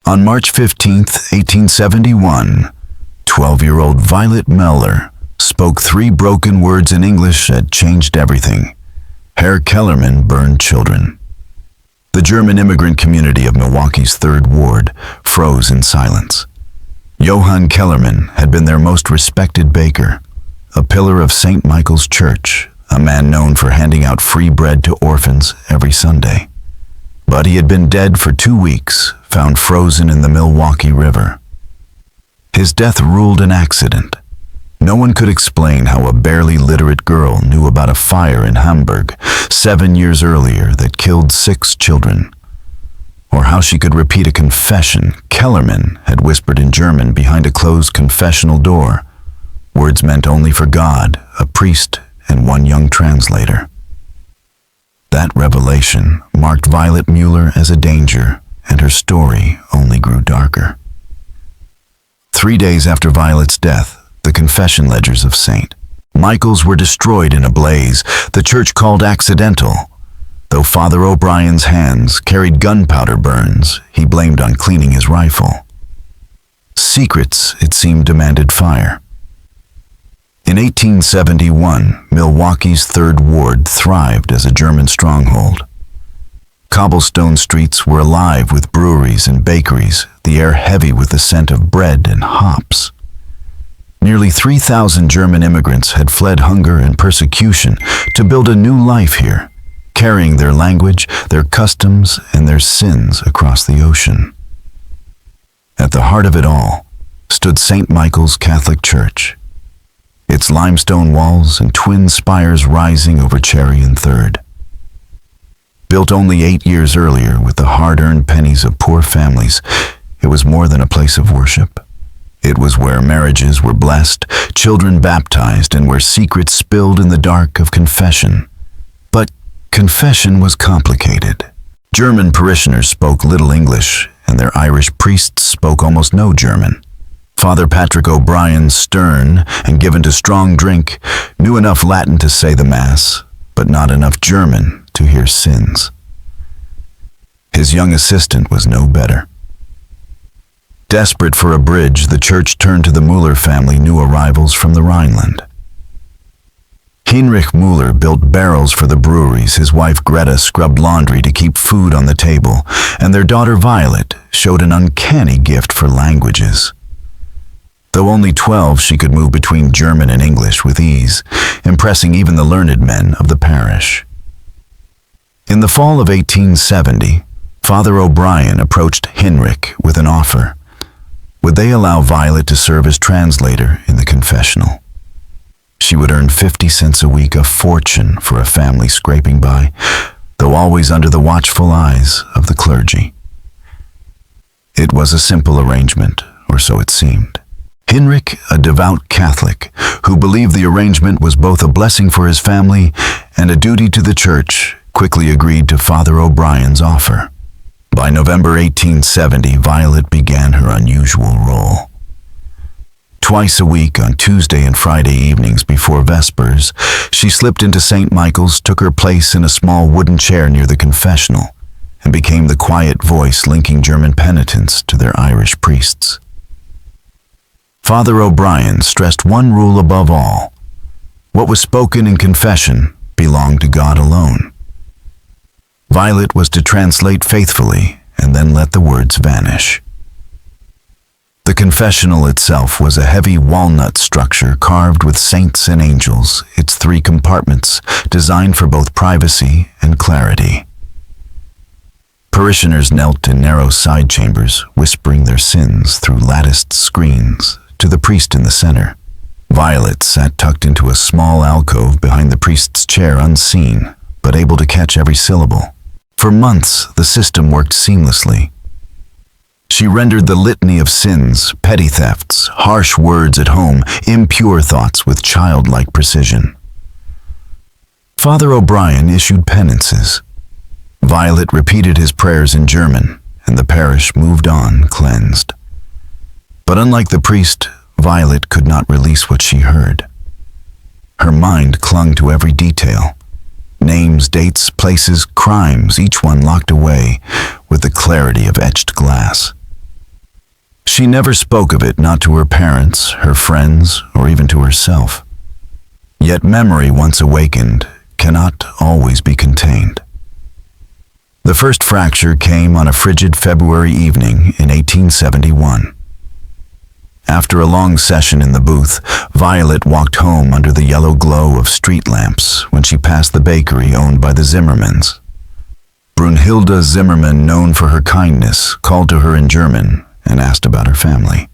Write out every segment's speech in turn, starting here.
On March 15, 1871, 12-year-old Violet Mueller spoke 3 broken words in English that changed everything. Herr Kellerman burned children. The German immigrant community of Milwaukee's 3rd Ward froze in silence. Johann Kellerman had been their most respected baker, a pillar of St. Michael's Church, a man known for handing out free bread to orphans every Sunday. But he had been dead for 2 weeks, found frozen in the Milwaukee River. His death ruled an accident. No one could explain how a barely literate girl knew about a fire in Hamburg 7 years earlier that killed 6 children, or how she could repeat a confession Kellerman had whispered in German behind a closed confessional door, words meant only for God, a priest, and 1 young translator. That revelation marked Violet Mueller as a danger, and her story only grew darker. 3 days after Violet's death, the confession ledgers of St. Michael's were destroyed in a blaze the church called accidental. Though Father O'Brien's hands carried gunpowder burns, he blamed on cleaning his rifle. Secrets, it seemed, demanded fire. In 1871, Milwaukee's 3rd Ward thrived as a German stronghold. Cobblestone streets were alive with breweries and bakeries, the air heavy with the scent of bread and hops. Nearly 3,000 German immigrants had fled hunger and persecution to build a new life here, carrying their language, their customs, and their sins across the ocean. At the heart of it all stood St. Michael's Catholic Church, its limestone walls and twin spires rising over Cherry and 3rd. Built only 8 years earlier with the hard-earned pennies of poor families, it was more than a place of worship. It was where marriages were blessed, children baptized, and where secrets spilled in the dark of confession. But confession was complicated. German parishioners spoke little English, and their Irish priests spoke almost no German. Father Patrick O'Brien, stern and given to strong drink, knew enough Latin to say the Mass, but not enough German to hear sins. His young assistant was no better. Desperate for a bridge, the church turned to the Mueller family new arrivals from the Rhineland. Heinrich Mueller built barrels for the breweries, his wife Greta scrubbed laundry to keep food on the table, and their daughter Violet showed an uncanny gift for languages. Though only 12, she could move between German and English with ease, impressing even the learned men of the parish. In the fall of 1870, Father O'Brien approached Heinrich with an offer. Would they allow Violet to serve as translator in the confessional? She would earn 50 cents a week, a fortune for a family scraping by, though always under the watchful eyes of the clergy. It was a simple arrangement, or so it seemed. Heinrich, a devout Catholic, who believed the arrangement was both a blessing for his family and a duty to the church, quickly agreed to Father O'Brien's offer. By November 1870, Violet began her unusual role. Twice a week, on Tuesday and Friday evenings before Vespers, she slipped into St. Michael's, took her place in a small wooden chair near the confessional, and became the quiet voice linking German penitents to their Irish priests. Father O'Brien stressed one rule above all: what was spoken in confession belonged to God alone. Violet was to translate faithfully and then let the words vanish. The confessional itself was a heavy walnut structure carved with saints and angels, its 3 compartments designed for both privacy and clarity. Parishioners knelt in narrow side chambers, whispering their sins through latticed screens to the priest in the center. Violet sat tucked into a small alcove behind the priest's chair, unseen, but able to catch every syllable. For months, the system worked seamlessly. She rendered the litany of sins, petty thefts, harsh words at home, impure thoughts with childlike precision. Father O'Brien issued penances. Violet repeated his prayers in German, and the parish moved on, cleansed. But unlike the priest, Violet could not release what she heard. Her mind clung to every detail. Names, dates, places, crimes, each one locked away with the clarity of etched glass. She never spoke of it, not to her parents, her friends, or even to herself. Yet memory, once awakened, cannot always be contained. The first fracture came on a frigid February evening in 1871. After a long session in the booth, Violet walked home under the yellow glow of street lamps when she passed the bakery owned by the Zimmermans. Brunhilde Zimmermann, known for her kindness, called to her in German and asked about her family.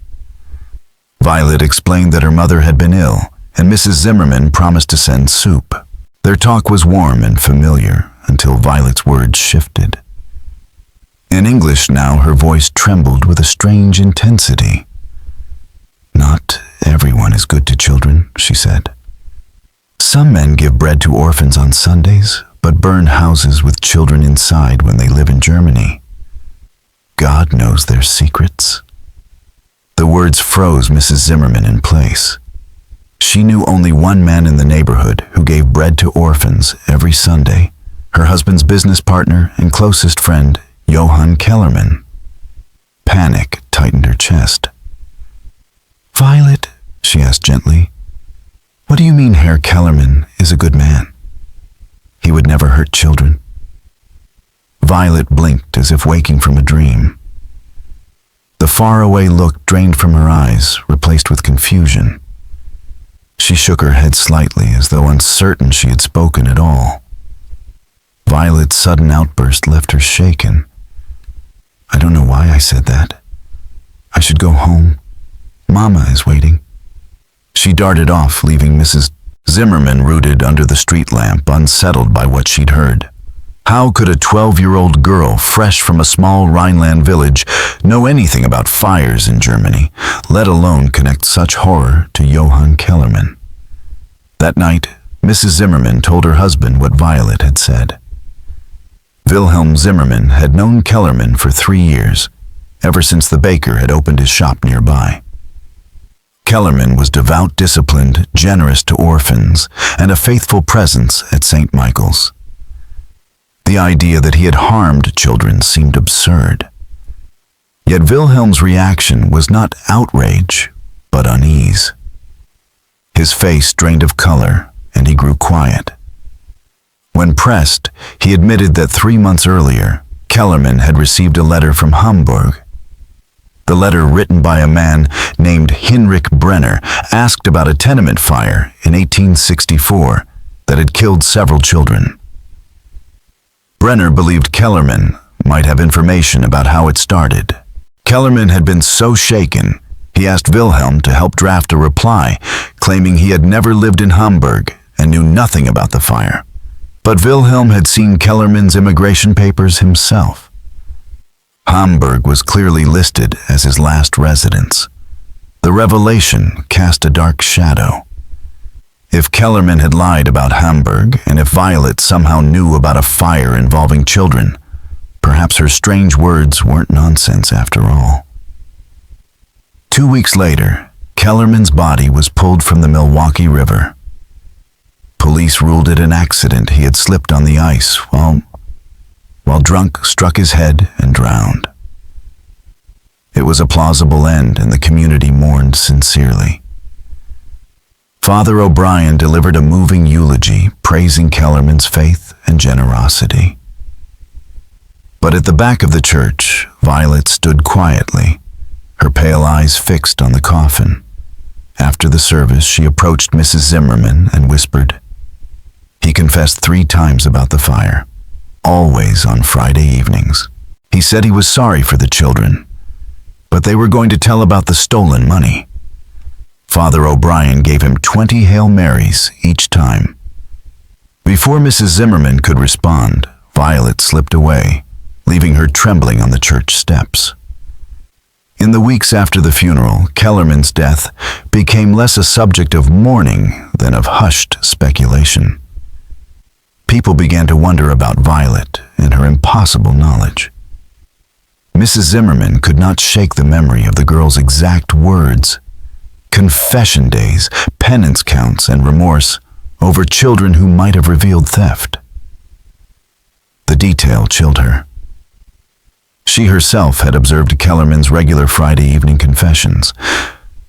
Violet explained that her mother had been ill, and Mrs. Zimmermann promised to send soup. Their talk was warm and familiar until Violet's words shifted. In English now, her voice trembled with a strange intensity. "Not everyone is good to children," she said. "Some men give bread to orphans on Sundays, but burn houses with children inside when they live in Germany. God knows their secrets." The words froze Mrs. Zimmermann in place. She knew only one man in the neighborhood who gave bread to orphans every Sunday, her husband's business partner and closest friend, Johann Kellerman. Panic tightened her chest. "Violet," she asked gently, "what do you mean Herr Kellerman is a good man? He would never hurt children." Violet blinked as if waking from a dream. The faraway look drained from her eyes, replaced with confusion. She shook her head slightly, as though uncertain she had spoken at all. Violet's sudden outburst left her shaken. "I don't know why I said that. I should go home. Mama is waiting." She darted off, leaving Mrs. Zimmermann rooted under the street lamp, unsettled by what she'd heard. How could a 12-year-old girl, fresh from a small Rhineland village, know anything about fires in Germany, let alone connect such horror to Johann Kellerman? That night, Mrs. Zimmermann told her husband what Violet had said. Wilhelm Zimmermann had known Kellerman for 3 years, ever since the baker had opened his shop nearby. Kellerman was devout, disciplined, generous to orphans, and a faithful presence at St. Michael's. The idea that he had harmed children seemed absurd. Yet Wilhelm's reaction was not outrage, but unease. His face drained of color, and he grew quiet. When pressed, he admitted that 3 months earlier, Kellerman had received a letter from Hamburg. The letter, written by a man named Hinrich Brenner, asked about a tenement fire in 1864 that had killed several children. Brenner believed Kellerman might have information about how it started. Kellerman had been so shaken, he asked Wilhelm to help draft a reply, claiming he had never lived in Hamburg and knew nothing about the fire. But Wilhelm had seen Kellerman's immigration papers himself. Hamburg was clearly listed as his last residence. The revelation cast a dark shadow. If Kellerman had lied about Hamburg, and if Violet somehow knew about a fire involving children, perhaps her strange words weren't nonsense after all. 2 weeks later, Kellerman's body was pulled from the Milwaukee River. Police ruled it an accident. He had slipped on the ice while drunk, struck his head and drowned. It was a plausible end, and the community mourned sincerely. Father O'Brien delivered a moving eulogy, praising Kellerman's faith and generosity. But at the back of the church, Violet stood quietly, her pale eyes fixed on the coffin. After the service, she approached Mrs. Zimmermann and whispered. He confessed 3 times about the fire, always on Friday evenings. He said he was sorry for the children, but they were going to tell about the stolen money. Father O'Brien gave him 20 Hail Marys each time. Before Mrs. Zimmermann could respond, Violet slipped away, leaving her trembling on the church steps. In the weeks after the funeral, Kellerman's death became less a subject of mourning than of hushed speculation. People began to wonder about Violet and her impossible knowledge. Mrs. Zimmermann could not shake the memory of the girl's exact words. Confession days, penance counts, and remorse over children who might have revealed theft. The detail chilled her. She herself had observed Kellerman's regular Friday evening confessions.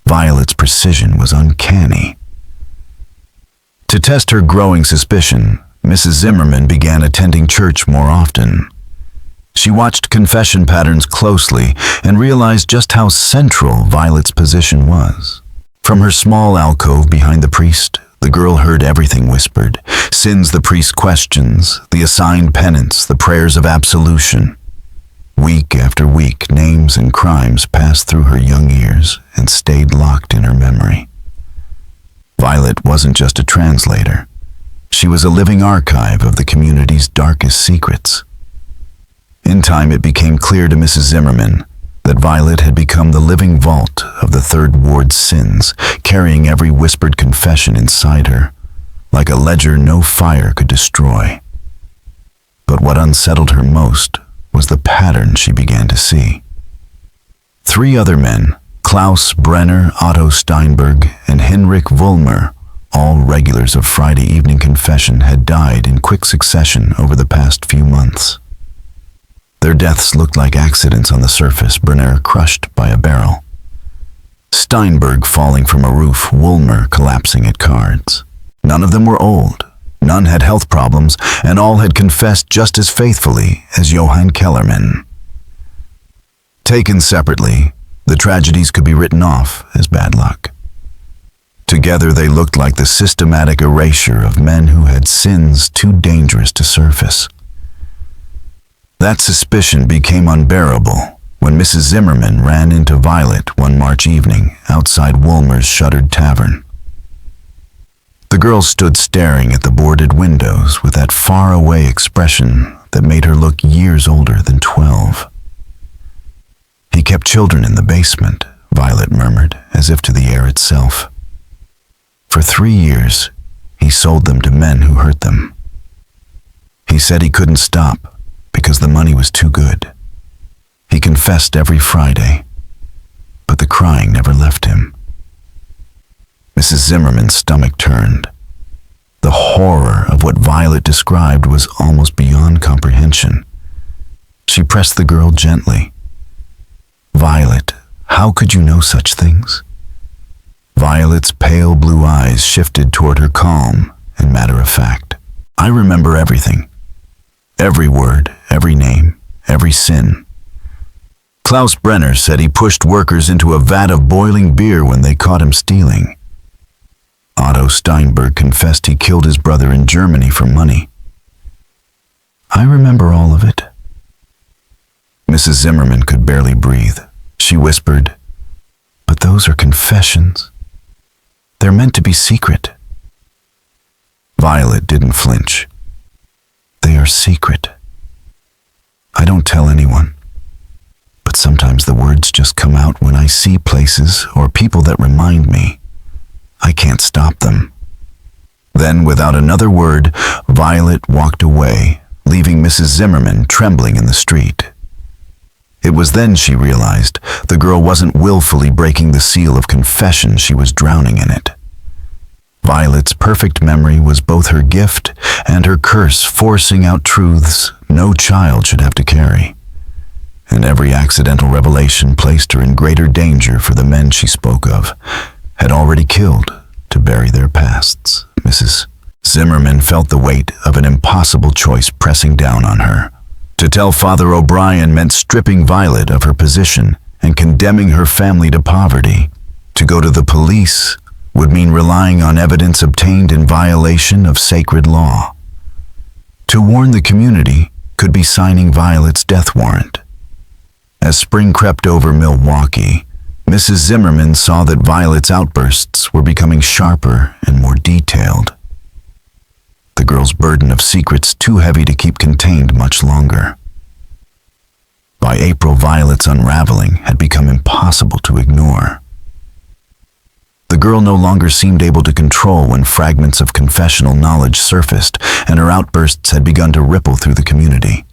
Violet's precision was uncanny. To test her growing suspicion, Mrs. Zimmerman began attending church more often. She watched confession patterns closely and realized just how central Violet's position was. From her small alcove behind the priest, the girl heard everything whispered: sins the priest questions, the assigned penance, the prayers of absolution. Week after week, names and crimes passed through her young ears and stayed locked in her memory. Violet wasn't just a translator. She was a living archive of the community's darkest secrets. In time, it became clear to Mrs. Zimmerman that Violet had become the living vault of the Third Ward's sins, carrying every whispered confession inside her, like a ledger no fire could destroy. But what unsettled her most was the pattern she began to see. 3 other men, Klaus Brenner, Otto Steinberg, and Hinrich Vollmer, all regulars of Friday evening confession, had died in quick succession over the past few months. Their deaths looked like accidents on the surface: Brenner crushed by a barrel, Steinberg falling from a roof, Vollmer collapsing at cards. None of them were old, none had health problems, and all had confessed just as faithfully as Johann Kellerman. Taken separately, the tragedies could be written off as bad luck. Together, they looked like the systematic erasure of men who had sins too dangerous to surface. That suspicion became unbearable when Mrs. Zimmerman ran into Violet one March evening outside Woolmer's shuttered tavern. The girl stood staring at the boarded windows with that faraway expression that made her look years older than 12. "He kept children in the basement," Violet murmured, as if to the air itself. "For 3 years, he sold them to men who hurt them. He said he couldn't stop because the money was too good. He confessed every Friday, but the crying never left him." Mrs. Zimmerman's stomach turned. The horror of what Violet described was almost beyond comprehension. She pressed the girl gently. "Violet, how could you know such things?" Violet's pale blue eyes shifted toward her calm and matter of fact. "I remember everything. Every word, every name, every sin. Klaus Brenner said he pushed workers into a vat of boiling beer when they caught him stealing. Otto Steinberg confessed he killed his brother in Germany for money. I remember all of it." Mrs. Zimmerman could barely breathe. She whispered, "But those are confessions. They're meant to be secret." Violet didn't flinch. "They are secret. I don't tell anyone. But sometimes the words just come out when I see places or people that remind me. I can't stop them." Then, without another word, Violet walked away, leaving Mrs. Zimmerman trembling in the street. It was then she realized the girl wasn't willfully breaking the seal of confession, she was drowning in it. Violet's perfect memory was both her gift and her curse, forcing out truths no child should have to carry. And every accidental revelation placed her in greater danger, for the men she spoke of had already killed to bury their pasts. Mrs. Zimmerman felt the weight of an impossible choice pressing down on her. To tell Father O'Brien meant stripping Violet of her position and condemning her family to poverty. To go to the police would mean relying on evidence obtained in violation of sacred law. To warn the community could be signing Violet's death warrant. As spring crept over Milwaukee, Mrs. Zimmerman saw that Violet's outbursts were becoming sharper and more detailed. The girl's burden of secrets too heavy to keep contained much longer. By April, Violet's unraveling had become impossible to ignore. The girl no longer seemed able to control when fragments of confessional knowledge surfaced, and her outbursts had begun to ripple through the community.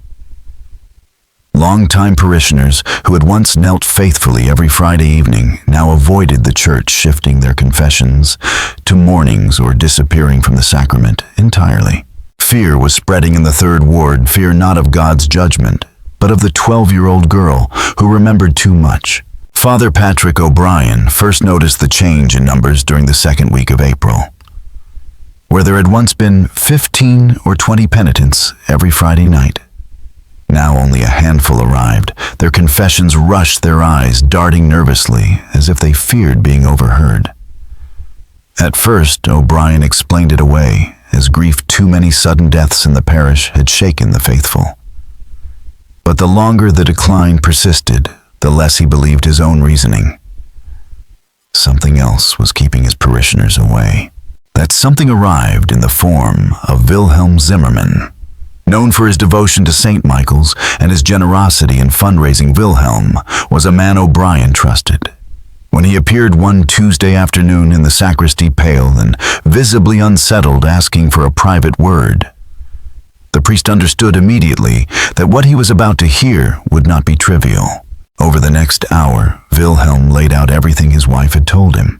Longtime parishioners who had once knelt faithfully every Friday evening now avoided the church, shifting their confessions to mornings or disappearing from the sacrament entirely. Fear was spreading in the Third Ward, fear not of God's judgment, but of the 12-year-old girl who remembered too much. Father Patrick O'Brien first noticed the change in numbers during the second week of April. Where there had once been 15 or 20 penitents every Friday night, now only a handful arrived. Their confessions rushed their eyes, darting nervously, as if they feared being overheard. At first, O'Brien explained it away, as grief too many sudden deaths in the parish had shaken the faithful. But the longer the decline persisted, the less he believed his own reasoning. Something else was keeping his parishioners away. That something arrived in the form of Wilhelm Zimmermann. Known for his devotion to St. Michael's and his generosity in fundraising, Wilhelm was a man O'Brien trusted. When he appeared one Tuesday afternoon in the sacristy, pale and visibly unsettled, asking for a private word, the priest understood immediately that what he was about to hear would not be trivial. Over the next hour, Wilhelm laid out everything his wife had told him.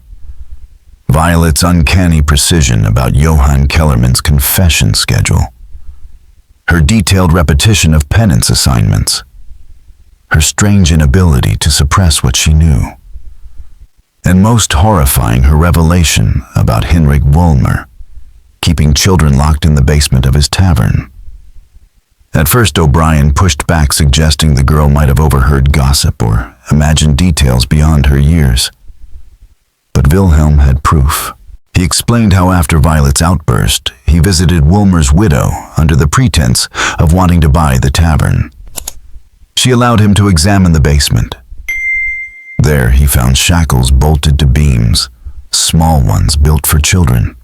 Violet's uncanny precision about Johann Kellermann's confession schedule, her detailed repetition of penance assignments, her strange inability to suppress what she knew, and most horrifying, her revelation about Heinrich Mueller, keeping children locked in the basement of his tavern. At first, O'Brien pushed back, suggesting the girl might have overheard gossip or imagined details beyond her years. But Wilhelm had proof. He explained how after Violet's outburst, he visited Wilmer's widow under the pretense of wanting to buy the tavern. She allowed him to examine the basement. There he found shackles bolted to beams, small ones built for children.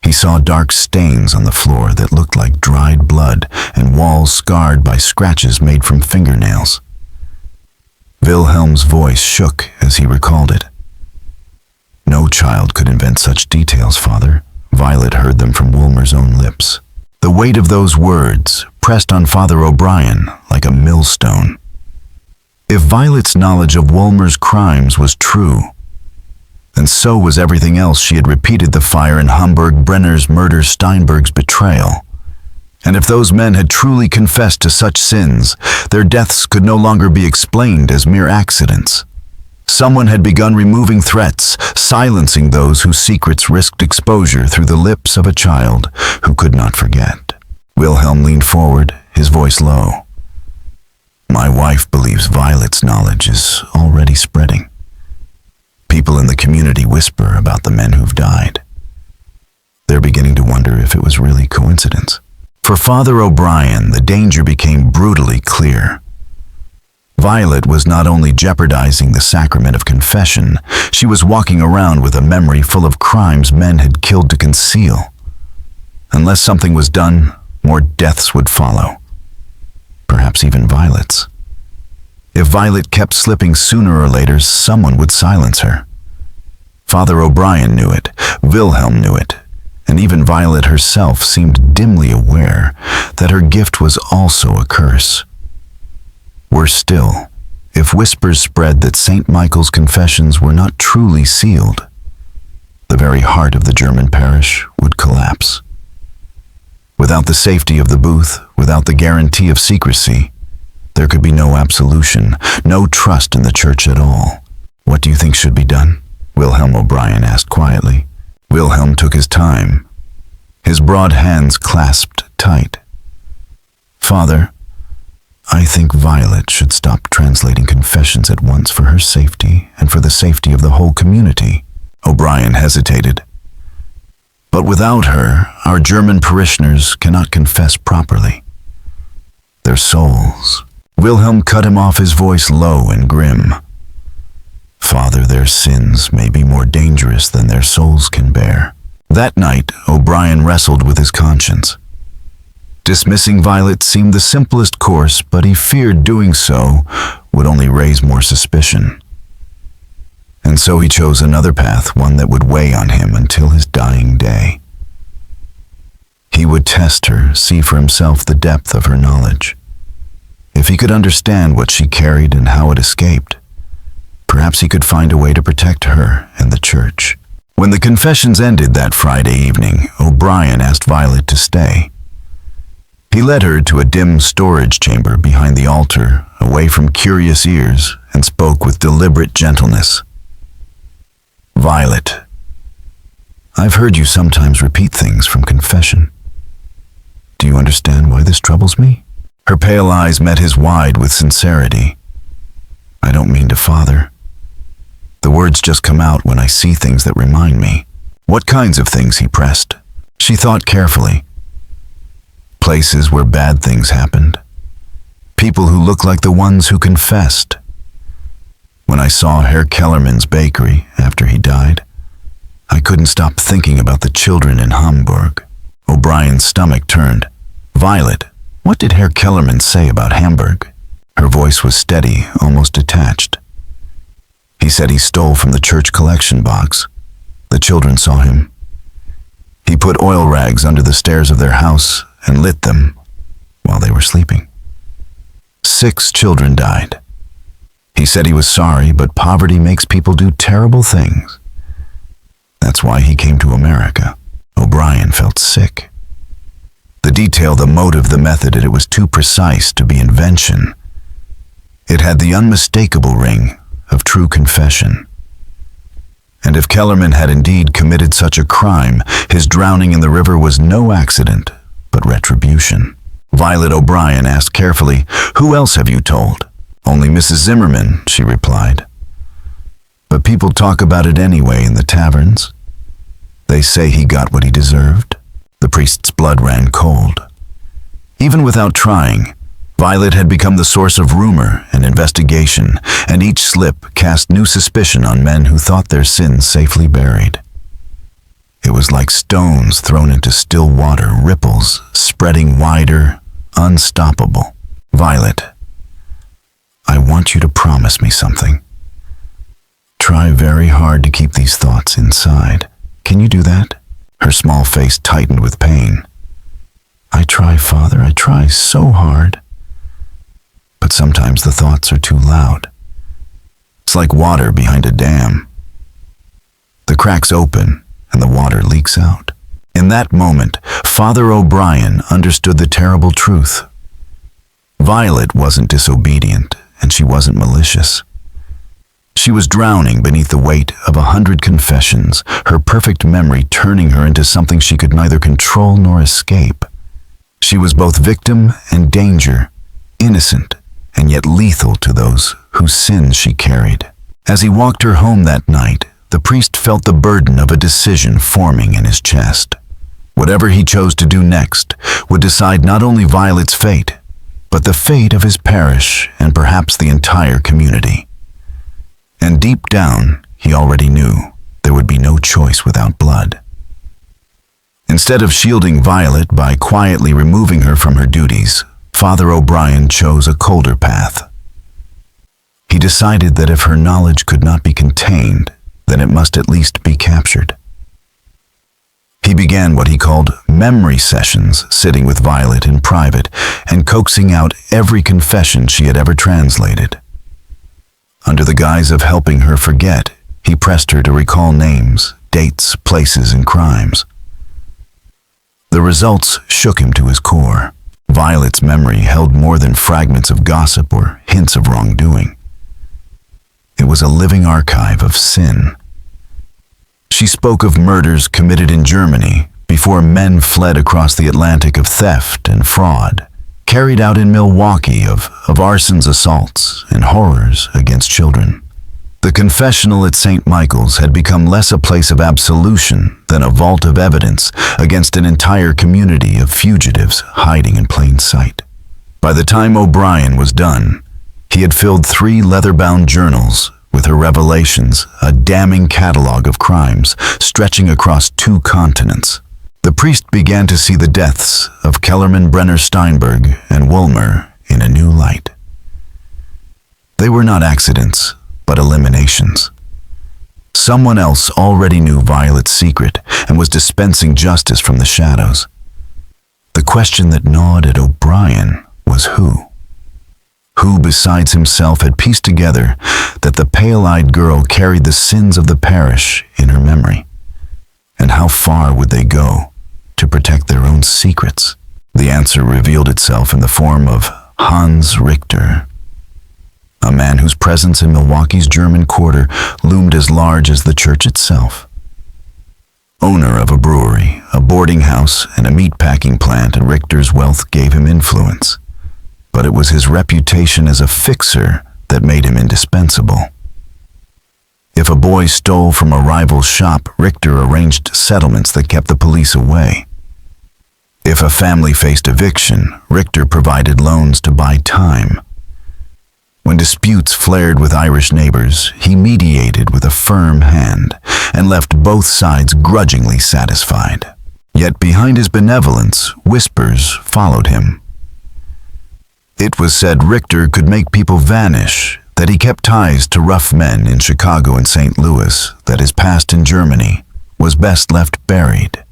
He saw dark stains on the floor that looked like dried blood and walls scarred by scratches made from fingernails. Wilhelm's voice shook as he recalled it. "No child could invent such details, Father." Violet heard them from Wilmer's own lips. The weight of those words pressed on Father O'Brien like a millstone. If Violet's knowledge of Wilmer's crimes was true, then so was everything else she had repeated: the fire in Hamburg, Brenner's murder, Steinberg's betrayal. And if those men had truly confessed to such sins, their deaths could no longer be explained as mere accidents. Someone had begun removing threats, silencing those whose secrets risked exposure through the lips of a child who could not forget. Wilhelm leaned forward, his voice low. "My wife believes Violet's knowledge is already spreading. People in the community whisper about the men who've died. They're beginning to wonder if it was really coincidence." For Father O'Brien, the danger became brutally clear. Violet was not only jeopardizing the sacrament of confession, she was walking around with a memory full of crimes men had killed to conceal. Unless something was done, more deaths would follow. Perhaps even Violet's. If Violet kept slipping, sooner or later, someone would silence her. Father O'Brien knew it, Wilhelm knew it, and even Violet herself seemed dimly aware that her gift was also a curse. Worse still, if whispers spread that St. Michael's confessions were not truly sealed, the very heart of the German parish would collapse. Without the safety of the booth, without the guarantee of secrecy, there could be no absolution, no trust in the church at all. "What do you think should be done?" Wilhelm O'Brien asked quietly. Wilhelm took his time. His broad hands clasped tight. "Father, I think Violet should stop translating confessions at once, for her safety and for the safety of the whole community." O'Brien hesitated. "But without her, our German parishioners cannot confess properly. Their souls..." Wilhelm cut him off, his voice low and grim. "Father, their sins may be more dangerous than their souls can bear." That night, O'Brien wrestled with his conscience. Dismissing Violet seemed the simplest course, but he feared doing so would only raise more suspicion. And so he chose another path, one that would weigh on him until his dying day. He would test her, see for himself the depth of her knowledge. If he could understand what she carried and how it escaped, perhaps he could find a way to protect her and the church. When the confessions ended that Friday evening, O'Brien asked Violet to stay. He led her to a dim storage chamber behind the altar, away from curious ears, and spoke with deliberate gentleness. "Violet, I've heard you sometimes repeat things from confession. Do you understand why this troubles me?" Her pale eyes met his wide with sincerity. "I don't mean to father. The words just come out when I see things that remind me." "What kinds of things?" he pressed. She thought carefully. "Places where bad things happened. People who look like the ones who confessed. When I saw Herr Kellerman's bakery after he died, I couldn't stop thinking about the children in Hamburg." O'Brien's stomach turned. "Violet, what did Herr Kellerman say about Hamburg?" Her voice was steady, almost detached. "He said he stole from the church collection box. The children saw him. He put oil rags under the stairs of their house and lit them while they were sleeping. 6 children died. He said he was sorry, but poverty makes people do terrible things. That's why he came to America." O'Brien felt sick. The detail, the motive, the method, it was too precise to be invention. It had the unmistakable ring of true confession. And if Kellerman had indeed committed such a crime, his drowning in the river was no accident, but retribution. Violet O'Brien asked carefully, "Who else have you told?" "Only Mrs. Zimmerman," she replied. "But people talk about it anyway in the taverns. They say he got what he deserved." The priest's blood ran cold. Even without trying, Violet had become the source of rumor and investigation, and each slip cast new suspicion on men who thought their sins safely buried. It was like stones thrown into still water, ripples spreading wider, unstoppable. "Violet, I want you to promise me something. Try very hard to keep these thoughts inside. Can you do that?" Her small face tightened with pain. "I try, Father, I try so hard. But sometimes the thoughts are too loud. It's like water behind a dam. The cracks open and the water leaks out." In that moment, Father O'Brien understood the terrible truth. Violet wasn't disobedient, and she wasn't malicious. She was drowning beneath the weight of 100 confessions, her perfect memory turning her into something she could neither control nor escape. She was both victim and danger, innocent and yet lethal to those whose sins she carried. As he walked her home that night, the priest felt the burden of a decision forming in his chest. Whatever he chose to do next would decide not only Violet's fate, but the fate of his parish and perhaps the entire community. And deep down, he already knew there would be no choice without blood. Instead of shielding Violet by quietly removing her from her duties, Father O'Brien chose a colder path. He decided that if her knowledge could not be contained, then it must at least be captured. He began what he called memory sessions, sitting with Violet in private and coaxing out every confession she had ever translated. Under the guise of helping her forget, he pressed her to recall names, dates, places, and crimes. The results shook him to his core. Violet's memory held more than fragments of gossip or hints of wrongdoing. It was a living archive of sin. She spoke of murders committed in Germany before men fled across the Atlantic, of theft and fraud, carried out in Milwaukee, of arsons, assaults, and horrors against children. The confessional at St. Michael's had become less a place of absolution than a vault of evidence against an entire community of fugitives hiding in plain sight. By the time O'Brien was done, he had filled 3 leather-bound journals with her revelations, a damning catalog of crimes stretching across 2 continents. The priest began to see the deaths of Kellerman, Brenner, Steinberg, and Woolmer in a new light. They were not accidents, but eliminations. Someone else already knew Violet's secret and was dispensing justice from the shadows. The question that gnawed at O'Brien was who? Who besides himself had pieced together that the pale-eyed girl carried the sins of the parish in her memory? And how far would they go to protect their own secrets? The answer revealed itself in the form of Hans Richter, a man whose presence in Milwaukee's German Quarter loomed as large as the church itself. Owner of a brewery, a boarding house, and a meatpacking plant, Richter's wealth gave him influence. But it was his reputation as a fixer that made him indispensable. If a boy stole from a rival's shop, Richter arranged settlements that kept the police away. If a family faced eviction, Richter provided loans to buy time. When disputes flared with Irish neighbors, he mediated with a firm hand and left both sides grudgingly satisfied. Yet behind his benevolence, whispers followed him. It was said Richter could make people vanish, that he kept ties to rough men in Chicago and St. Louis, that his past in Germany was best left buried.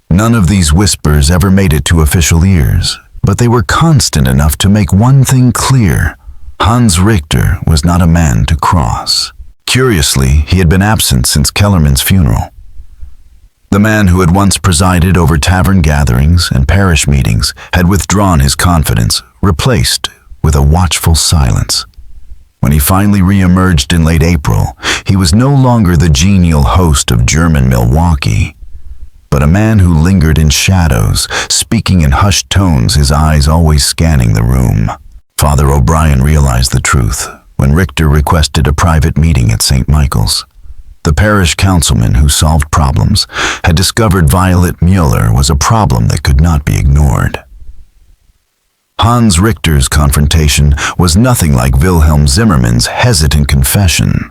None of these whispers ever made it to official ears, but they were constant enough to make one thing clear. Hans Richter was not a man to cross. Curiously, he had been absent since Kellerman's funeral. The man who had once presided over tavern gatherings and parish meetings had withdrawn his confidence, replaced with a watchful silence. When he finally re-emerged in late April, he was no longer the genial host of German Milwaukee, but a man who lingered in shadows, speaking in hushed tones, his eyes always scanning the room. Father O'Brien realized the truth when Richter requested a private meeting at St. Michael's. The parish councilman who solved problems had discovered Violet Mueller was a problem that could not be ignored. Hans Richter's confrontation was nothing like Wilhelm Zimmermann's hesitant confession.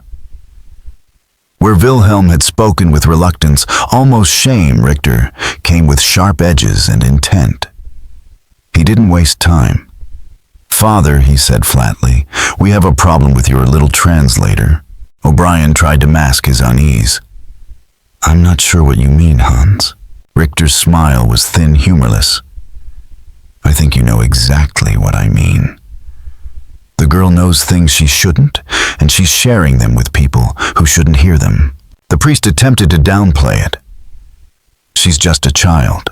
Where Wilhelm had spoken with reluctance, almost shame, Richter came with sharp edges and intent. He didn't waste time. "Father," he said flatly, "we have a problem with your little translator." O'Brien tried to mask his unease. "I'm not sure what you mean, Hans." Richter's smile was thin, humorless. "I think you know exactly what I mean. The girl knows things she shouldn't, and she's sharing them with people who shouldn't hear them." The priest attempted to downplay it. "She's just a child.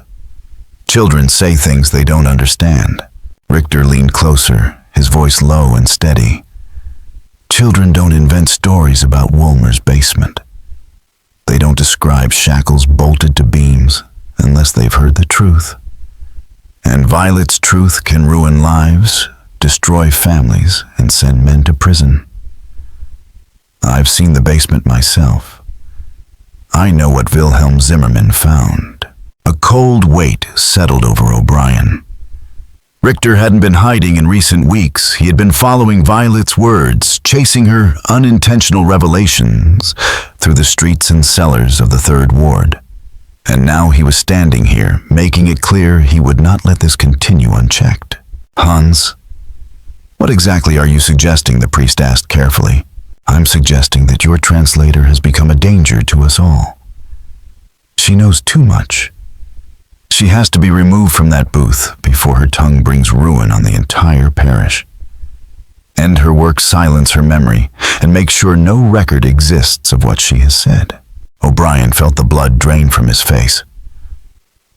Children say things they don't understand." Richter leaned closer, his voice low and steady. "Children don't invent stories about Woolmer's basement. They don't describe shackles bolted to beams unless they've heard the truth. And Violet's truth can ruin lives, destroy families, and send men to prison. I've seen the basement myself. I know what Wilhelm Zimmermann found." A cold weight settled over O'Brien. Richter hadn't been hiding in recent weeks. He had been following Violet's words, chasing her unintentional revelations through the streets and cellars of the Third Ward. And now he was standing here, making it clear he would not let this continue unchecked. "Hans, what exactly are you suggesting?" the priest asked carefully. "I'm suggesting that your translator has become a danger to us all. She knows too much. She has to be removed from that booth before her tongue brings ruin on the entire parish. End her work, silence her memory, and make sure no record exists of what she has said." O'Brien felt the blood drain from his face.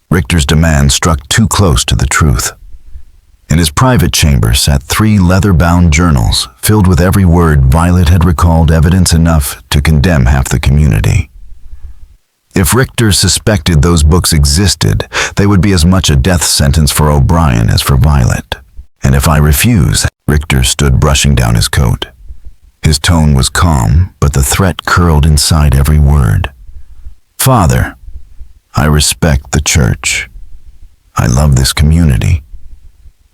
Richter's demand struck too close to the truth. In his private chamber sat 3 leather-bound journals filled with every word Violet had recalled, evidence enough to condemn half the community. If Richter suspected those books existed, they would be as much a death sentence for O'Brien as for Violet. "And if I refuse?" Richter stood brushing down his coat. His tone was calm, but the threat curled inside every word. "Father, I respect the church. I love this community.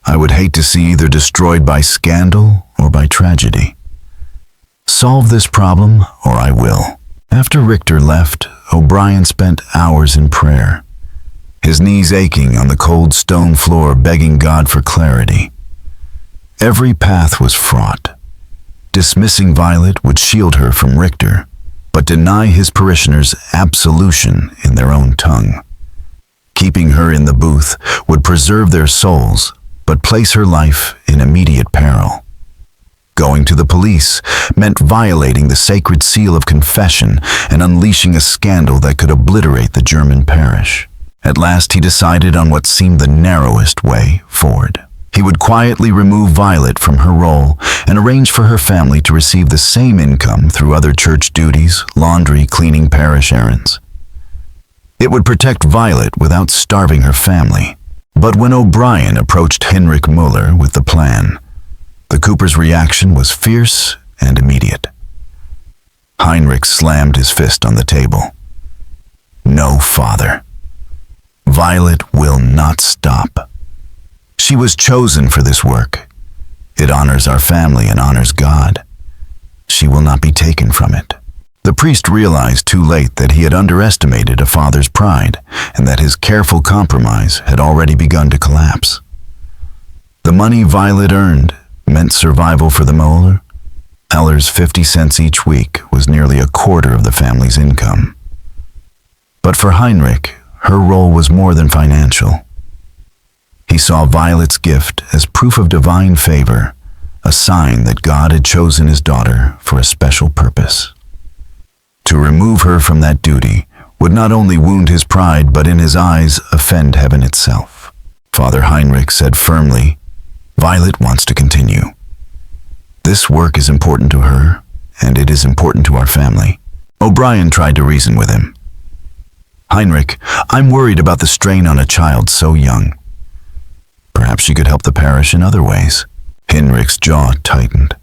I would hate to see either destroyed by scandal or by tragedy. Solve this problem, or I will." After Richter left, O'Brien spent hours in prayer, his knees aching on the cold stone floor, begging God for clarity. Every path was fraught. Dismissing Violet would shield her from Richter, but deny his parishioners absolution in their own tongue. Keeping her in the booth would preserve their souls, but place her life in immediate peril. Going to the police meant violating the sacred seal of confession and unleashing a scandal that could obliterate the German parish. At last he decided on what seemed the narrowest way forward. He would quietly remove Violet from her role and arrange for her family to receive the same income through other church duties, laundry, cleaning, parish errands. It would protect Violet without starving her family. But when O'Brien approached Heinrich Mueller with the plan, the Cooper's reaction was fierce and immediate. Heinrich slammed his fist on the table. No, father. Violet will not stop. She was chosen for this work. It honors our family and honors God. She will not be taken from it. The priest realized too late that he had underestimated a father's pride and that his careful compromise had already begun to collapse. The money Violet earned meant survival for the Mueller. Eller's 50 cents each week was nearly a quarter of the family's income. But for Heinrich, her role was more than financial. He saw Violet's gift as proof of divine favor, a sign that God had chosen his daughter for a special purpose. To remove her from that duty would not only wound his pride, but in his eyes offend heaven itself. Father Heinrich said firmly, Violet wants to continue. This work is important to her, and it is important to our family. O'Brien tried to reason with him. Heinrich, I'm worried about the strain on a child so young. Perhaps she could help the parish in other ways. Heinrich's jaw tightened.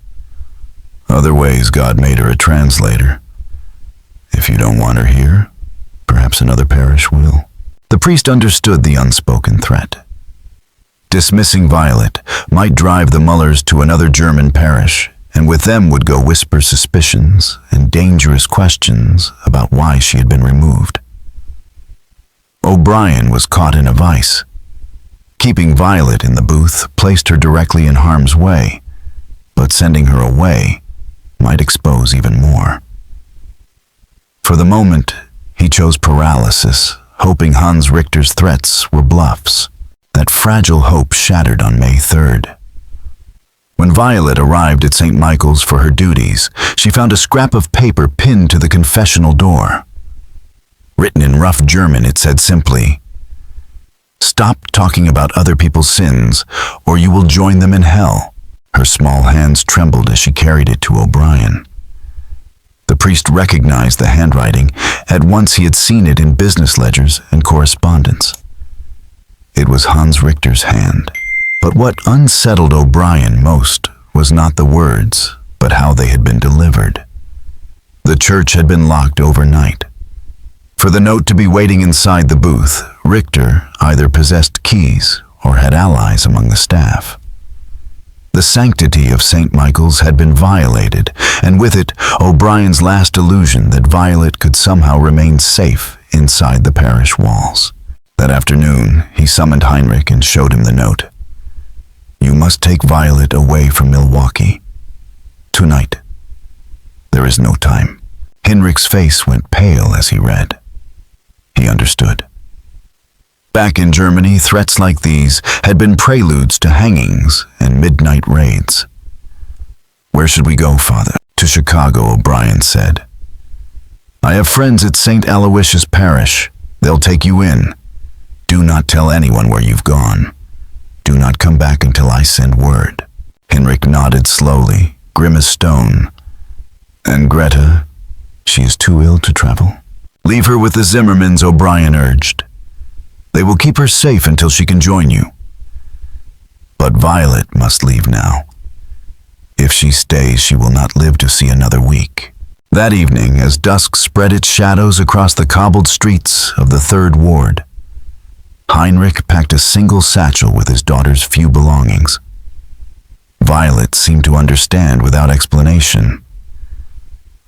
Other ways God made her a translator. If you don't want her here, perhaps another parish will. The priest understood the unspoken threat. Dismissing Violet might drive the Muellers to another German parish, and with them would go whisper suspicions and dangerous questions about why she had been removed. O'Brien was caught in a vice. Keeping Violet in the booth placed her directly in harm's way, but sending her away might expose even more. For the moment, he chose paralysis, hoping Hans Richter's threats were bluffs. That fragile hope shattered on May 3rd. When Violet arrived at St. Michael's for her duties, she found a scrap of paper pinned to the confessional door. Written in rough German, it said simply, "Stop talking about other people's sins, or you will join them in hell." Her small hands trembled as she carried it to O'Brien. The priest recognized the handwriting. At once he had seen it in business ledgers and correspondence. It was Hans Richter's hand. But what unsettled O'Brien most was not the words, but how they had been delivered. The church had been locked overnight. For the note to be waiting inside the booth, Richter either possessed keys or had allies among the staff. The sanctity of St. Michael's had been violated, and with it, O'Brien's last illusion that Violet could somehow remain safe inside the parish walls. That afternoon, he summoned Heinrich and showed him the note. You must take Violet away from Milwaukee. Tonight. There is no time. Heinrich's face went pale as he read. He understood. Back in Germany, threats like these had been preludes to hangings and midnight raids. Where should we go, Father? To Chicago, O'Brien said. I have friends at St. Aloysius Parish. They'll take you in. Do not tell anyone where you've gone. Do not come back until I send word. Heinrich nodded slowly, grim as stone. And Greta, she is too ill to travel. Leave her with the Zimmermans, O'Brien urged. They will keep her safe until she can join you. But Violet must leave now. If she stays, she will not live to see another week. That evening, as dusk spread its shadows across the cobbled streets of the 3rd Ward, Heinrich packed a single satchel with his daughter's few belongings. Violet seemed to understand without explanation.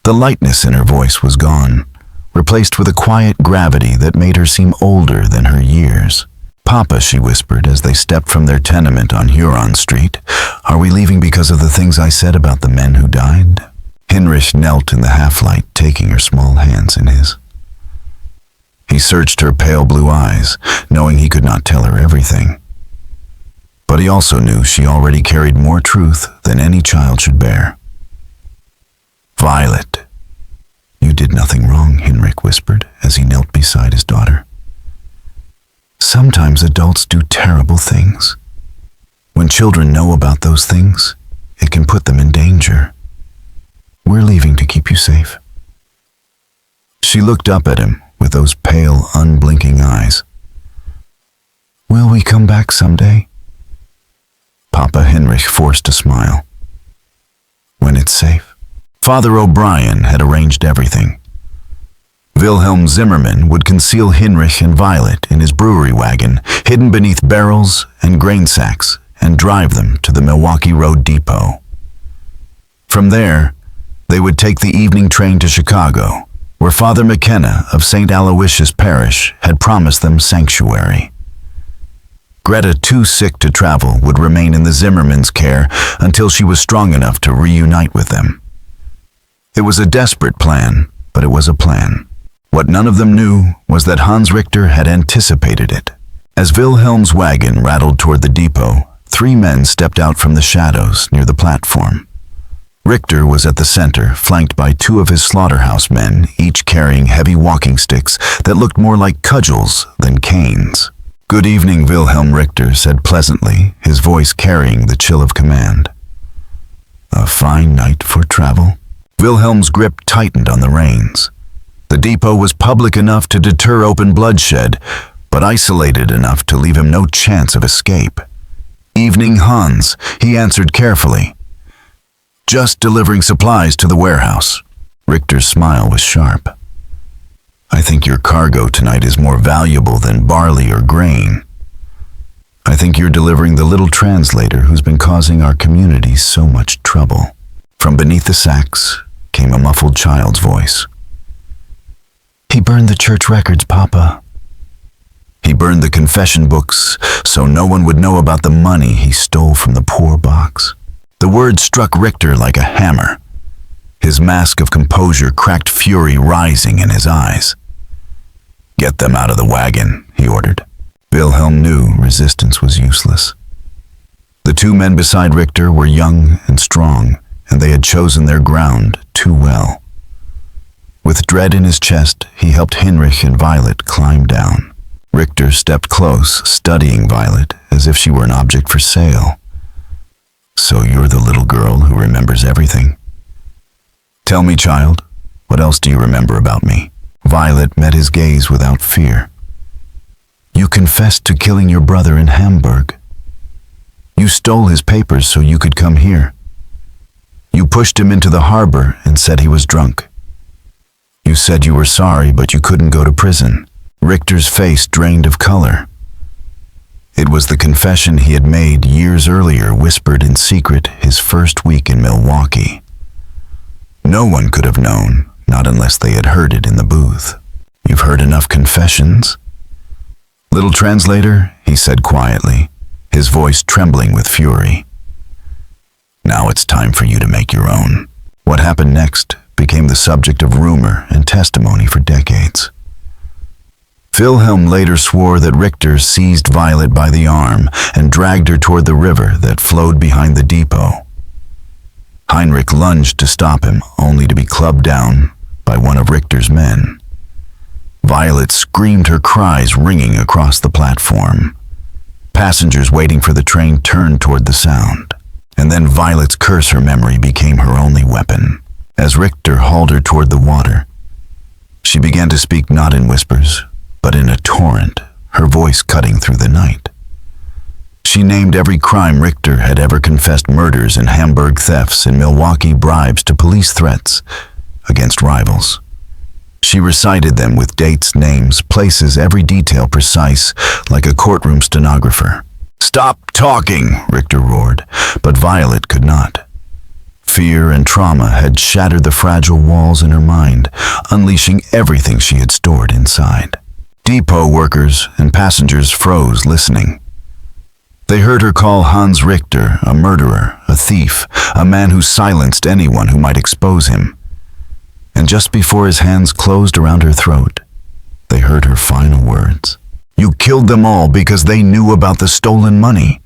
The lightness in her voice was gone, replaced with a quiet gravity that made her seem older than her years. Papa, she whispered as they stepped from their tenement on Huron Street, are we leaving because of the things I said about the men who died? Heinrich knelt in the half-light, taking her small hands in his. He searched her pale blue eyes, knowing he could not tell her everything. But he also knew she already carried more truth than any child should bear. Violet, you did nothing wrong, Heinrich whispered as he knelt beside his daughter. Sometimes adults do terrible things. When children know about those things, it can put them in danger. We're leaving to keep you safe." She looked up at him with those pale, unblinking eyes. "Will we come back someday?" Papa Heinrich forced a smile. "When it's safe." Father O'Brien had arranged everything. Wilhelm Zimmermann would conceal Heinrich and Violet in his brewery wagon, hidden beneath barrels and grain sacks, and drive them to the Milwaukee Road Depot. From there, they would take the evening train to Chicago, where Father McKenna of St. Aloysius Parish had promised them sanctuary. Greta, too sick to travel, would remain in the Zimmermans' care until she was strong enough to reunite with them. It was a desperate plan, but it was a plan. What none of them knew was that Hans Richter had anticipated it. As Wilhelm's wagon rattled toward the depot, 3 men stepped out from the shadows near the platform. Richter was at the center, flanked by 2 of his slaughterhouse men, each carrying heavy walking sticks that looked more like cudgels than canes. "Good evening," Wilhelm Richter said pleasantly, his voice carrying the chill of command. "A fine night for travel." Wilhelm's grip tightened on the reins. The depot was public enough to deter open bloodshed, but isolated enough to leave him no chance of escape. "Evening, Hans," he answered carefully. "Just delivering supplies to the warehouse." Richter's smile was sharp. "I think your cargo tonight is more valuable than barley or grain. I think you're delivering the little translator who's been causing our community so much trouble." From beneath the sacks came a muffled child's voice. "He burned the church records, Papa." "He burned the confession books so no one would know about the money he stole from the poor box." The word struck Richter like a hammer. His mask of composure cracked, fury rising in his eyes. "Get them out of the wagon," he ordered. Wilhelm knew resistance was useless. The 2 men beside Richter were young and strong, and they had chosen their ground too well. With dread in his chest, he helped Heinrich and Violet climb down. Richter stepped close, studying Violet as if she were an object for sale. "So you're the little girl who remembers everything? Tell me, child, what else do you remember about me?" Violet met his gaze without fear. "You confessed to killing your brother in Hamburg. You stole his papers so you could come here. You pushed him into the harbor and said he was drunk. You said you were sorry, but you couldn't go to prison." Richter's face drained of color. It was the confession he had made years earlier, whispered in secret his first week in Milwaukee. No one could have known, not unless they had heard it in the booth. "You've heard enough confessions." "Little translator," he said quietly, his voice trembling with fury. "Now it's time for you to make your own." What happened next became the subject of rumor and testimony for decades. Wilhelm later swore that Richter seized Violet by the arm and dragged her toward the river that flowed behind the depot. Heinrich lunged to stop him, only to be clubbed down by one of Richter's men. Violet screamed, her cries ringing across the platform. Passengers waiting for the train turned toward the sound, and then Violet's curse her memory became her only weapon. As Richter hauled her toward the water, she began to speak not in whispers, but in a torrent, her voice cutting through the night. She named every crime Richter had ever confessed: murders in Hamburg, thefts in Milwaukee, bribes to police, threats against rivals. She recited them with dates, names, places, every detail precise, like a courtroom stenographer. "Stop talking," Richter roared, but Violet could not. Fear and trauma had shattered the fragile walls in her mind, unleashing everything she had stored inside. Depot workers and passengers froze, listening. They heard her call Hans Richter a murderer, a thief, a man who silenced anyone who might expose him. And just before his hands closed around her throat, they heard her final words. "You killed them all because they knew about the stolen money.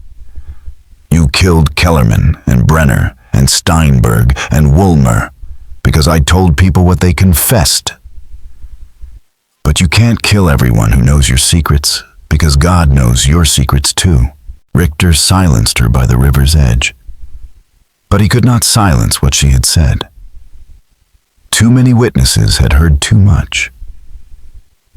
You killed Kellerman and Brenner and Steinberg and Woolmer because I told people what they confessed. But you can't kill everyone who knows your secrets, because God knows your secrets too. Richter silenced her by the river's edge. But he could not silence what she had said. Too many witnesses had heard too much.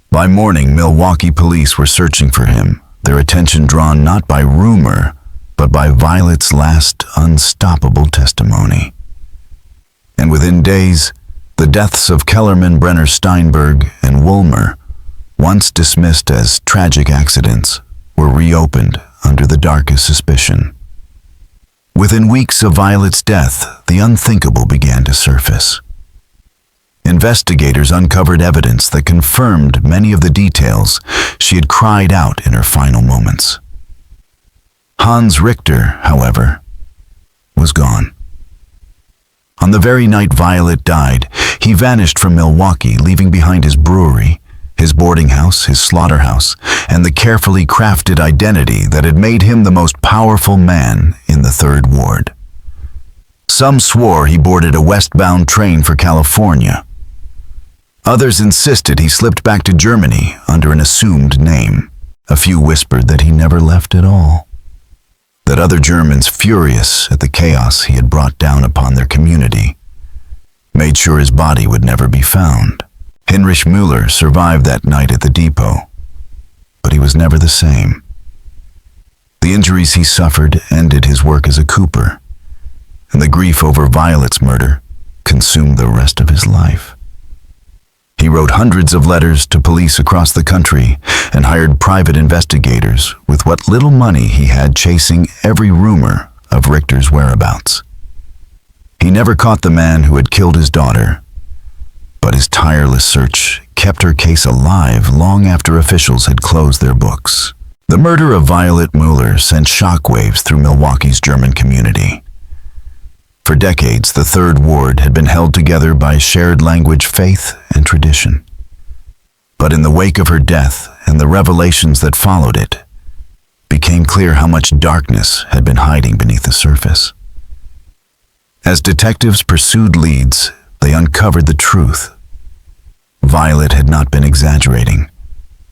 By morning, Milwaukee police were searching for him, their attention drawn not by rumor, but by Violet's last unstoppable testimony. And within days, the deaths of Kellerman, Brenner, Steinberg, and Woolmer, once dismissed as tragic accidents, were reopened under the darkest suspicion. Within weeks of Violet's death, the unthinkable began to surface. Investigators uncovered evidence that confirmed many of the details she had cried out in her final moments. Hans Richter, however, was gone. On the very night Violet died, he vanished from Milwaukee, leaving behind his brewery, his boarding house, his slaughterhouse, and the carefully crafted identity that had made him the most powerful man in the Third Ward. Some swore he boarded a westbound train for California. Others insisted he slipped back to Germany under an assumed name. A few whispered that he never left at all. That other Germans, furious at the chaos he had brought down upon their community, made sure his body would never be found. Heinrich Mueller survived that night at the depot, but he was never the same. The injuries he suffered ended his work as a cooper, and the grief over Violet's murder consumed the rest of his life. He wrote hundreds of letters to police across the country and hired private investigators with what little money he had chasing every rumor of Richter's whereabouts. He never caught the man who had killed his daughter, but his tireless search kept her case alive long after officials had closed their books. The murder of Violet Mueller sent shockwaves through Milwaukee's German community. For decades, the Third Ward had been held together by shared language, faith, and tradition. But in the wake of her death and the revelations that followed it, became clear how much darkness had been hiding beneath the surface. As detectives pursued leads, they uncovered the truth. Violet had not been exaggerating.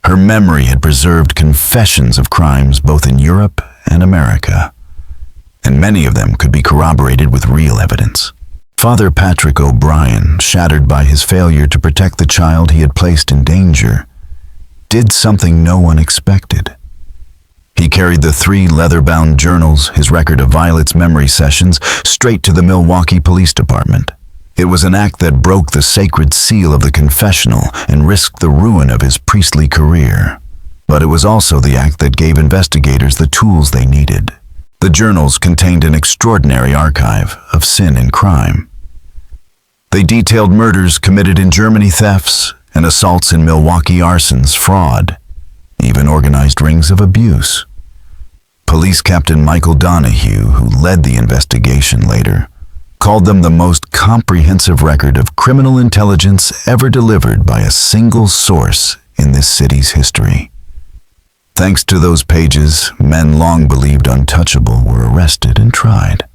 Her memory had preserved confessions of crimes both in Europe and America, and many of them could be corroborated with real evidence. Father Patrick O'Brien, shattered by his failure to protect the child he had placed in danger, did something no one expected. He carried the 3 leather-bound journals, his record of Violet's memory sessions, straight to the Milwaukee Police Department. It was an act that broke the sacred seal of the confessional and risked the ruin of his priestly career. But it was also the act that gave investigators the tools they needed. The journals contained an extraordinary archive of sin and crime. They detailed murders committed in Germany, thefts, and assaults in Milwaukee, arsons, fraud, even organized rings of abuse. Police Captain Michael Donahue, who led the investigation later, called them the most comprehensive record of criminal intelligence ever delivered by a single source in this city's history. Thanks to those pages, men long believed untouchable were arrested and tried.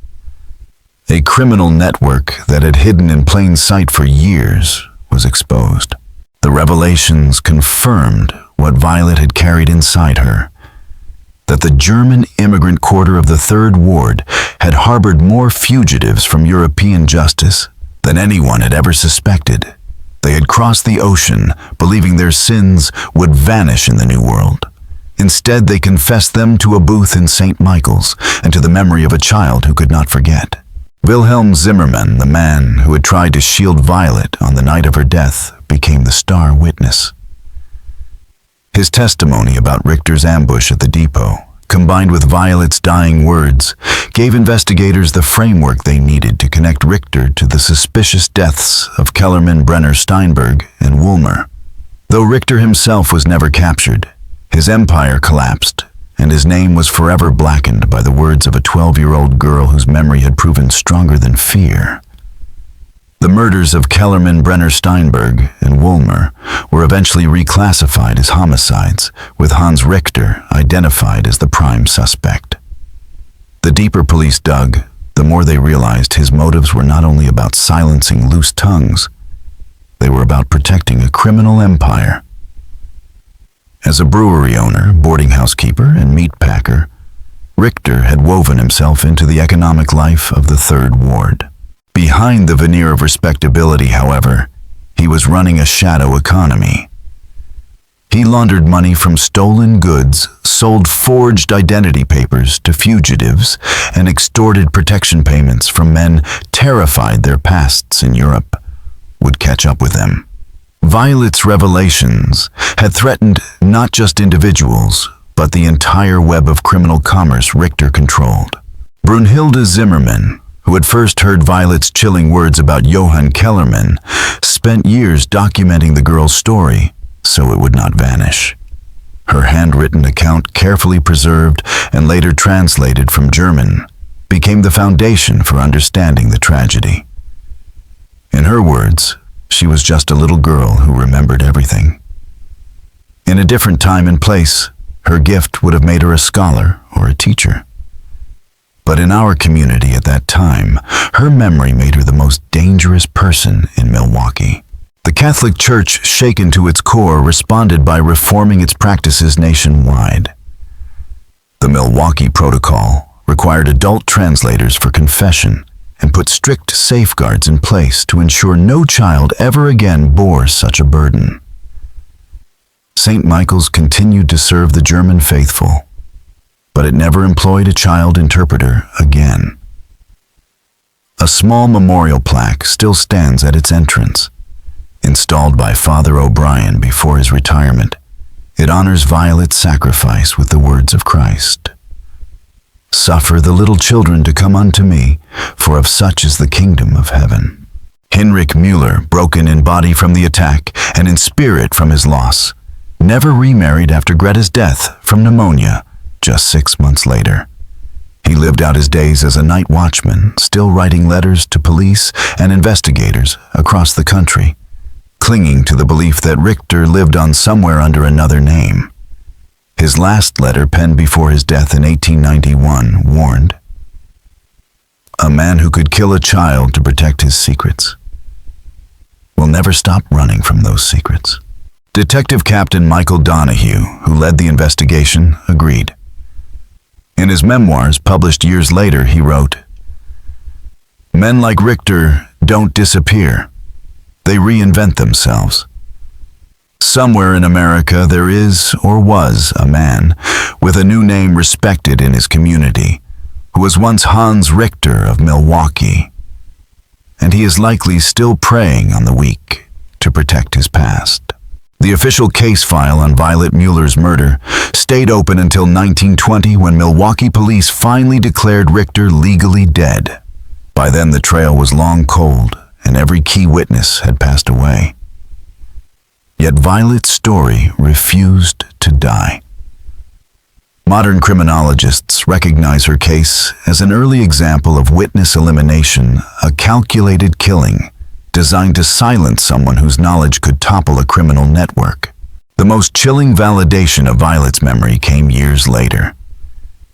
A criminal network that had hidden in plain sight for years was exposed. The revelations confirmed what Violet had carried inside her, that the German immigrant quarter of the Third Ward had harbored more fugitives from European justice than anyone had ever suspected. They had crossed the ocean, believing their sins would vanish in the New World. Instead, they confessed them to a booth in St. Michael's and to the memory of a child who could not forget. Wilhelm Zimmermann, the man who had tried to shield Violet on the night of her death, became the star witness. His testimony about Richter's ambush at the depot, combined with Violet's dying words, gave investigators the framework they needed to connect Richter to the suspicious deaths of Kellerman, Brenner, Steinberg, and Woolmer. Though Richter himself was never captured, his empire collapsed, and his name was forever blackened by the words of a 12-year-old girl whose memory had proven stronger than fear. The murders of Kellerman, Brenner, Steinberg, and Woolmer were eventually reclassified as homicides, with Hans Richter identified as the prime suspect. The deeper police dug, the more they realized his motives were not only about silencing loose tongues, they were about protecting a criminal empire. As a brewery owner, boarding house keeper, and meat packer, Richter had woven himself into the economic life of the Third Ward. Behind the veneer of respectability, however, he was running a shadow economy. He laundered money from stolen goods, sold forged identity papers to fugitives, and extorted protection payments from men terrified their pasts in Europe would catch up with them. Violet's revelations had threatened not just individuals, but the entire web of criminal commerce Richter controlled. Brunhilde Zimmermann, who had first heard Violet's chilling words about Johann Kellerman, spent years documenting the girl's story so it would not vanish. Her handwritten account, carefully preserved and later translated from German, became the foundation for understanding the tragedy. In her words, she was just a little girl who remembered everything. In a different time and place, her gift would have made her a scholar or a teacher. But in our community at that time, her memory made her the most dangerous person in Milwaukee. The Catholic Church, shaken to its core, responded by reforming its practices nationwide. The Milwaukee Protocol required adult translators for confession and put strict safeguards in place to ensure no child ever again bore such a burden. St. Michael's continued to serve the German faithful, but it never employed a child interpreter again. A small memorial plaque still stands at its entrance. Installed by Father O'Brien before his retirement, it honors Violet's sacrifice with the words of Christ. "Suffer the little children to come unto me, for of such is the kingdom of heaven." Heinrich Mueller, broken in body from the attack and in spirit from his loss, never remarried after Greta's death from pneumonia just 6 months later. He lived out his days as a night watchman, still writing letters to police and investigators across the country, clinging to the belief that Richter lived on somewhere under another name. His last letter, penned before his death in 1891, warned, "A man who could kill a child to protect his secrets will never stop running from those secrets." Detective Captain Michael Donahue, who led the investigation, agreed. In his memoirs, published years later, he wrote, "Men like Richter don't disappear. They reinvent themselves. Somewhere in America there is, or was, a man with a new name respected in his community, who was once Hans Richter of Milwaukee, and he is likely still preying on the weak to protect his past." The official case file on Violet Mueller's murder stayed open until 1920, when Milwaukee police finally declared Richter legally dead. By then the trail was long cold, and every key witness had passed away. Yet Violet's story refused to die. Modern criminologists recognize her case as an early example of witness elimination, a calculated killing designed to silence someone whose knowledge could topple a criminal network. The most chilling validation of Violet's memory came years later.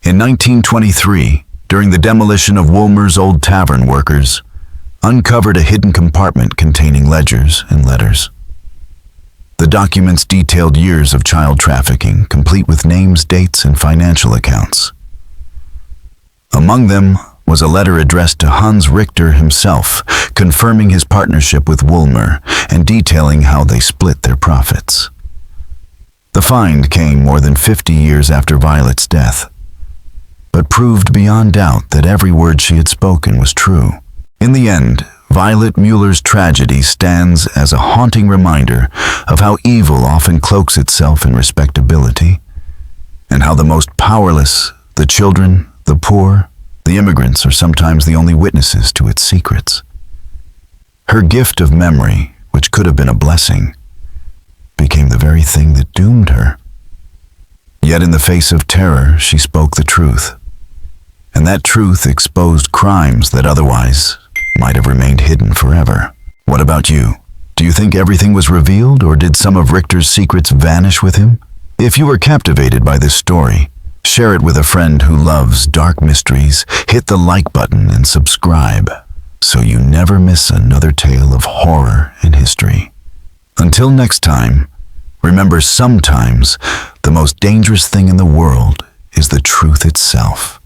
In 1923, during the demolition of Woolmer's old tavern, workers uncovered a hidden compartment containing ledgers and letters. The documents detailed years of child trafficking, complete with names, dates, and financial accounts. Among them was a letter addressed to Hans Richter himself, confirming his partnership with Woolmer and detailing how they split their profits. The find came more than 50 years after Violet's death, but proved beyond doubt that every word she had spoken was true. In the end, Violet Mueller's tragedy stands as a haunting reminder of how evil often cloaks itself in respectability, and how the most powerless, the children, the poor, the immigrants, are sometimes the only witnesses to its secrets. Her gift of memory, which could have been a blessing, became the very thing that doomed her. Yet in the face of terror, she spoke the truth, and that truth exposed crimes that otherwise might have remained hidden forever. What about you? Do you think everything was revealed, or did some of Richter's secrets vanish with him? If you were captivated by this story, share it with a friend who loves dark mysteries, hit the like button and subscribe so you never miss another tale of horror and history. Until next time, Remember, sometimes the most dangerous thing in the world is the truth itself.